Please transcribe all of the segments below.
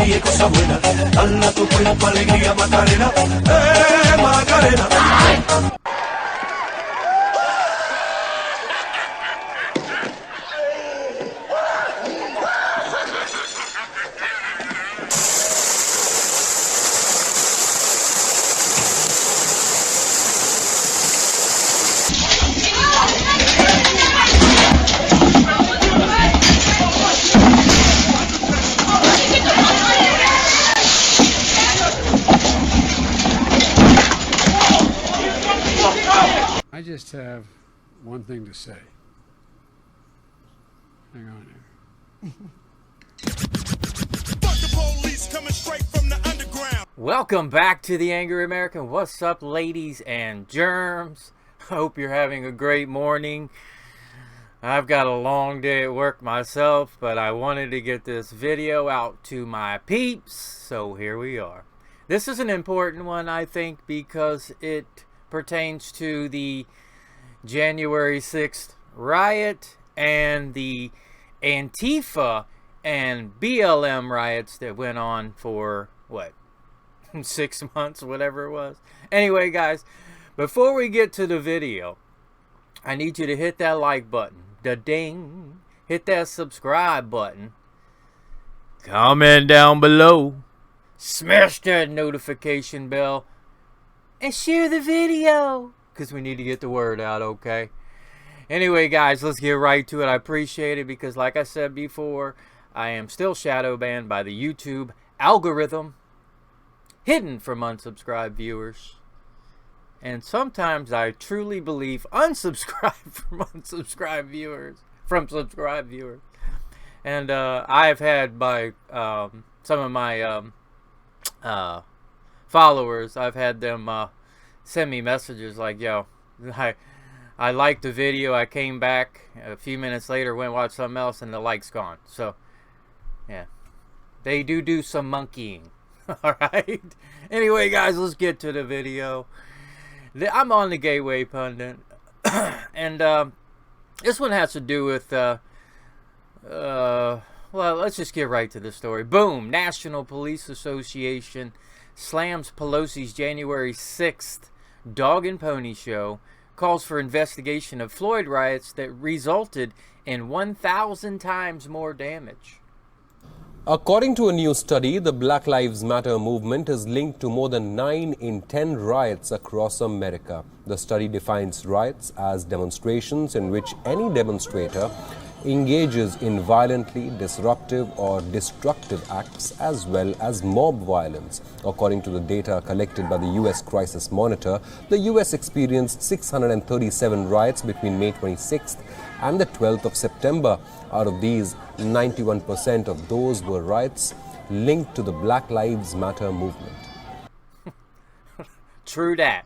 ríe cosa buena. Dala tu cuerpo alegría, Macarena. Macarena. I just have one thing to say. Hang on here. Fuck the police coming straight from the underground. Welcome back to the Angry American. What's up, ladies and germs? Hope you're having a great morning. I've got a long day at work myself, but I wanted to get this video out to my peeps, so here we are. This is an important one, I think, because it pertains to the January 6th riot and the Antifa and BLM riots that went on for, what, 6 months, whatever it was. Anyway, guys, before we get to the video, I need you to hit that like button, the ding, hit that subscribe button, comment down below, smash that notification bell, and share the video, because we need to get the word out, okay? Anyway, guys, let's get right to it. I appreciate it because, like I said before, I am still shadow banned by the YouTube algorithm, hidden from unsubscribed viewers. And sometimes I truly believe unsubscribed from unsubscribed viewers, from subscribed viewers. And I've had by some of my followers, I've had them send me messages like, yo, I liked the video, I came back a few minutes later, went and watched something else, and the like's gone. So yeah, they do some monkeying. All right, anyway, guys, let's get to the video. I'm on the Gateway Pundit, and this one has to do with well, let's just get right to the story. Boom. National Police Association slams Pelosi's January 6th dog and pony show, calls for investigation of Floyd riots that resulted in 1,000 times more damage. According to a new study, the Black Lives Matter movement is linked to more than 9 in 10 riots across America. The study defines riots as demonstrations in which any demonstrator engages in violently disruptive or destructive acts as well as mob violence. According to the data collected by the U.S. Crisis Monitor, the U.S. experienced 637 riots between May 26th and the 12th of September. Out of these, 91% of those were riots linked to the Black Lives Matter movement. True that.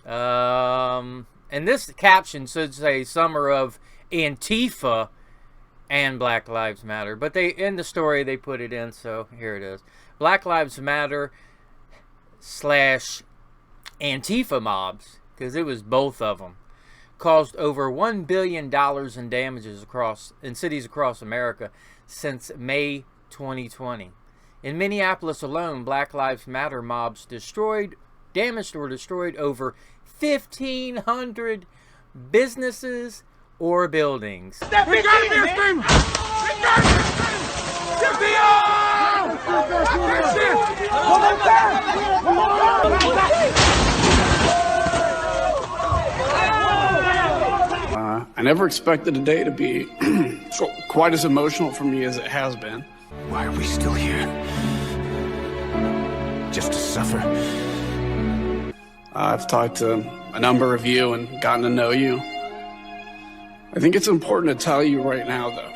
And this caption should say summer of Antifa and Black Lives Matter, but they, in the story, they put it in, so here it is. Black Lives Matter / Antifa mobs, because it was both of them, caused over $1 billion in damages in cities across America since May 2020. In Minneapolis alone, Black Lives Matter mobs damaged or destroyed over 1,500 businesses or buildings. I never expected the day to be quite as emotional for me as it has been. Why are we still here? Just to suffer? I've talked to a number of you and gotten to know you. I think it's important to tell you right now, though.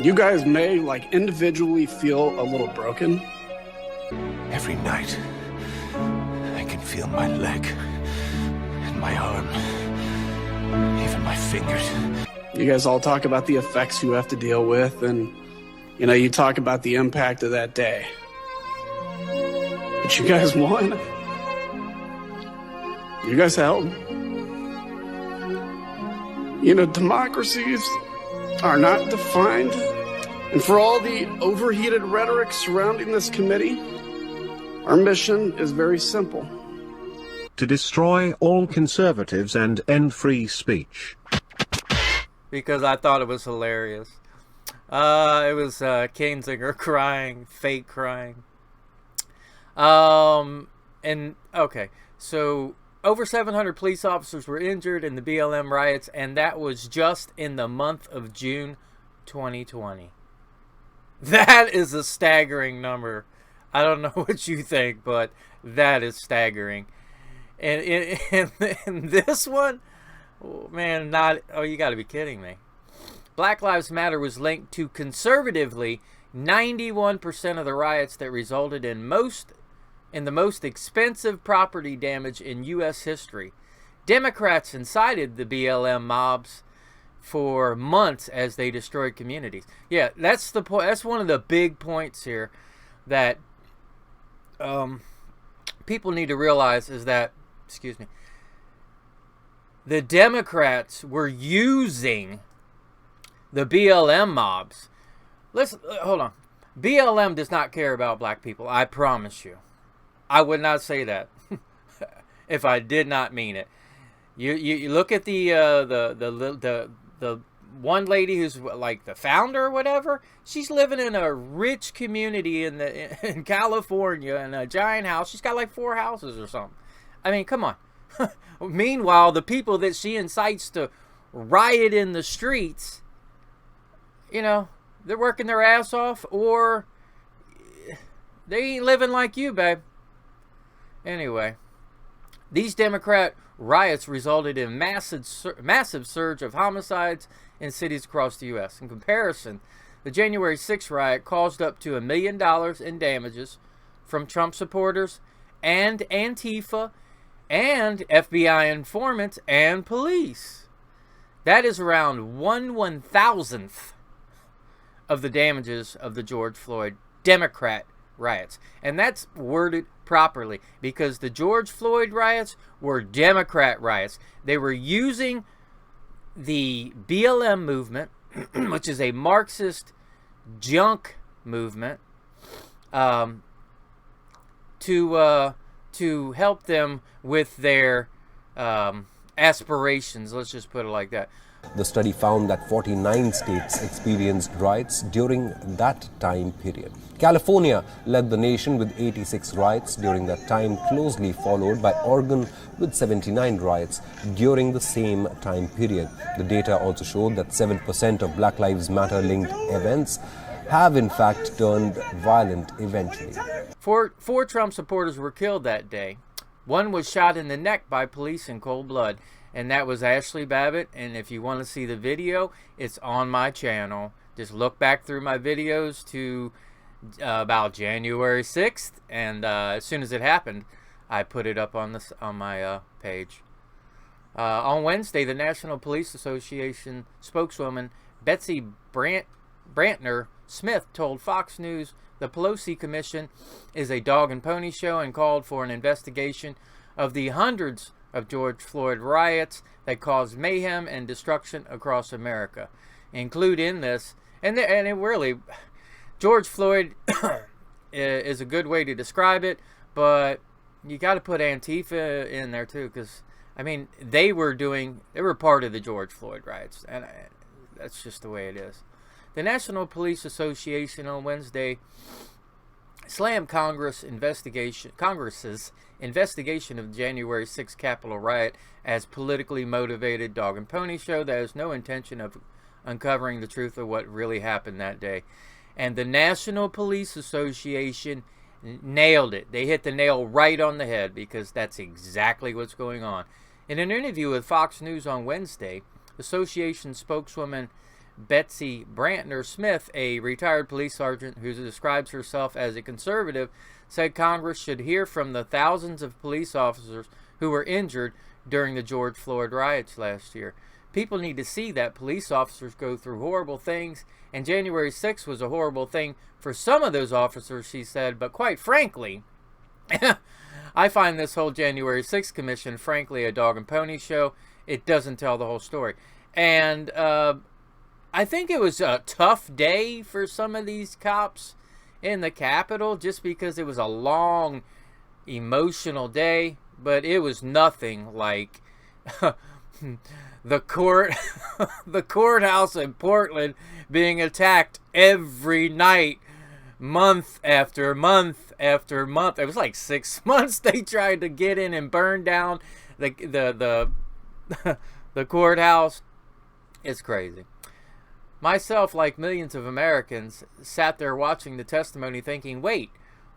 You guys may, individually feel a little broken. Every night, I can feel my leg and my arm, even my fingers. You guys all talk about the effects you have to deal with, and, you talk about the impact of that day. But you guys won. You guys helped. Democracies are not defined And for all the overheated rhetoric surrounding this committee, our mission is very simple. To destroy all conservatives and end free speech. Because I thought it was hilarious. It was Kinzinger crying, fake crying. And okay, so over 700 police officers were injured in the BLM riots, and that was just in the month of June 2020. That is a staggering number. I don't know what you think, but that is staggering. And in this one, oh, man, you got to be kidding me. Black Lives Matter was linked to conservatively 91% of the riots that resulted in the most expensive property damage in U.S. history. Democrats incited the BLM mobs for months as they destroyed communities. Yeah, that's the point. That's one of the big points here that people need to realize is that, excuse me, the Democrats were using the BLM mobs. Listen, hold on. BLM does not care about black people. I promise you. I would not say that if I did not mean it. You look at the one lady who's like the founder or whatever. She's living in a rich community in California in a giant house. She's got like 4 houses or something. I mean, come on. Meanwhile, the people that she incites to riot in the streets, you know, they're working their ass off, or they ain't living like you, babe. Anyway, these Democrat riots resulted in massive surge of homicides in cities across the U.S. In comparison, the January 6th riot caused up to $1 million in damages from Trump supporters and Antifa and FBI informants and police. That is around 1/1000th of the damages of the George Floyd Democrat riots. And that's worded properly, because the George Floyd riots were Democrat riots. They were using the BLM movement, which is a Marxist junk movement, to help them with their aspirations. Let's just put it like that. The study found that 49 states experienced riots during that time period. California led the nation with 86 riots during that time, closely followed by Oregon with 79 riots during the same time period. The data also showed that 7% of Black Lives Matter linked events have in fact turned violent eventually. Four Trump supporters were killed that day. One was shot in the neck by police in cold blood, and that was Ashley Babbitt. And if you want to see the video, it's on my channel. Just look back through my videos to about January 6th, and as soon as it happened, I put it up on my page. On Wednesday, the National Police Association spokeswoman Betsy Brantner Smith told Fox News the Pelosi Commission is a dog and pony show, and called for an investigation of the hundreds of George Floyd riots that caused mayhem and destruction across America. Include in this, and it really, George Floyd is a good way to describe it, but you got to put Antifa in there too, because I mean they were part of the George Floyd riots, and that's just the way it is. The National Police Association on Wednesday slammed Congress's investigation of the January 6th Capitol riot as politically motivated dog and pony show that has no intention of uncovering the truth of what really happened that day. And the National Police Association nailed it. They hit the nail right on the head, because that's exactly what's going on. In an interview with Fox News on Wednesday, association spokeswoman Betsy Brantner Smith, a retired police sergeant who describes herself as a conservative, said Congress should hear from the thousands of police officers who were injured during the George Floyd riots last year. People need to see that police officers go through horrible things, and January 6th was a horrible thing for some of those officers, she said, but quite frankly, I find this whole January 6th commission, frankly, a dog and pony show. It doesn't tell the whole story. And I think it was a tough day for some of these cops in the Capitol just because it was a long, emotional day, but it was nothing like the courthouse in Portland being attacked every night, month after month after month. It was like 6 months they tried to get in and burn down the courthouse. It's crazy. Myself, like millions of Americans, sat there watching the testimony thinking, wait,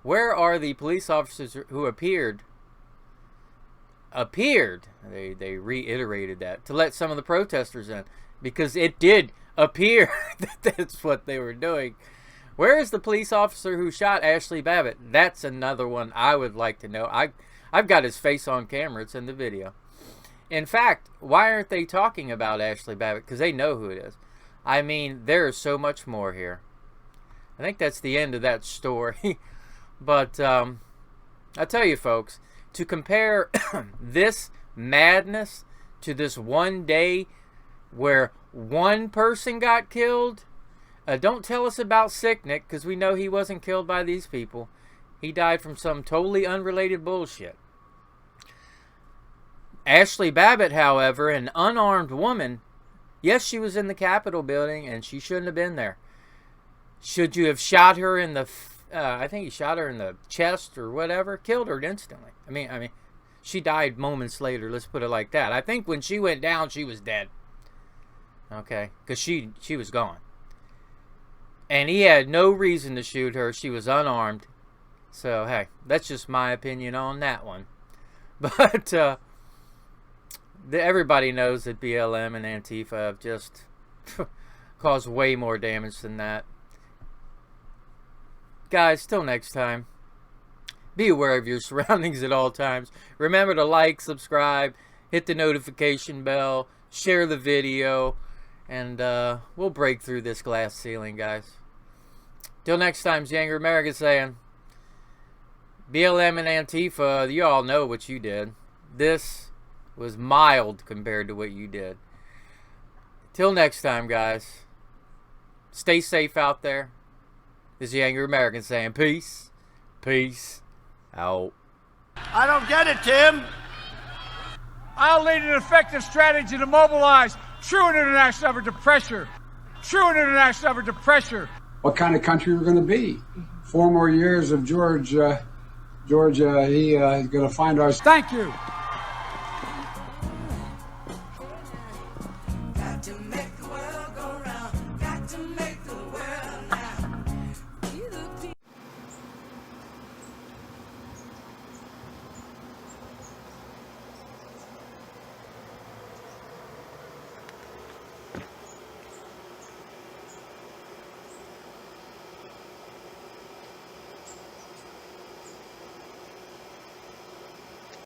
where are the police officers who appeared? They reiterated that to let some of the protesters in, because it did appear that that's what they were doing. Where is the police officer who shot Ashley Babbitt? That's another one I would like to know. I've got his face on camera. It's in the video. In fact, why aren't they talking about Ashley Babbitt? Because they know who it is. I mean, there is so much more here. I think that's the end of that story. But I tell you, folks, to compare this madness to this one day where one person got killed, don't tell us about Sicknick, because we know he wasn't killed by these people. He died from some totally unrelated bullshit. Ashley Babbitt, however, an unarmed woman, yes, she was in the Capitol building, and she shouldn't have been there. Should you have shot her in the, I think he shot her in the chest or whatever, killed her instantly. I mean, she died moments later, let's put it like that. I think when she went down, she was dead. Okay, because she was gone. And he had no reason to shoot her. She was unarmed. So, hey, that's just my opinion on that one. But, everybody knows that BLM and Antifa have just caused way more damage than that. Guys, till next time, be aware of your surroundings at all times. Remember to like, subscribe, hit the notification bell, share the video, and we'll break through this glass ceiling, guys. Till next time, Angry American saying, BLM and Antifa, you all know what you did. This was mild compared to what you did. Till next time, guys. Stay safe out there. This is the Angry American saying peace. Peace out. I don't get it, Tim. I'll lead an effective strategy to mobilize true international effort to pressure. True international effort to pressure. What kind of country we're going to be? 4 more years of George. He's going to find our... Thank you.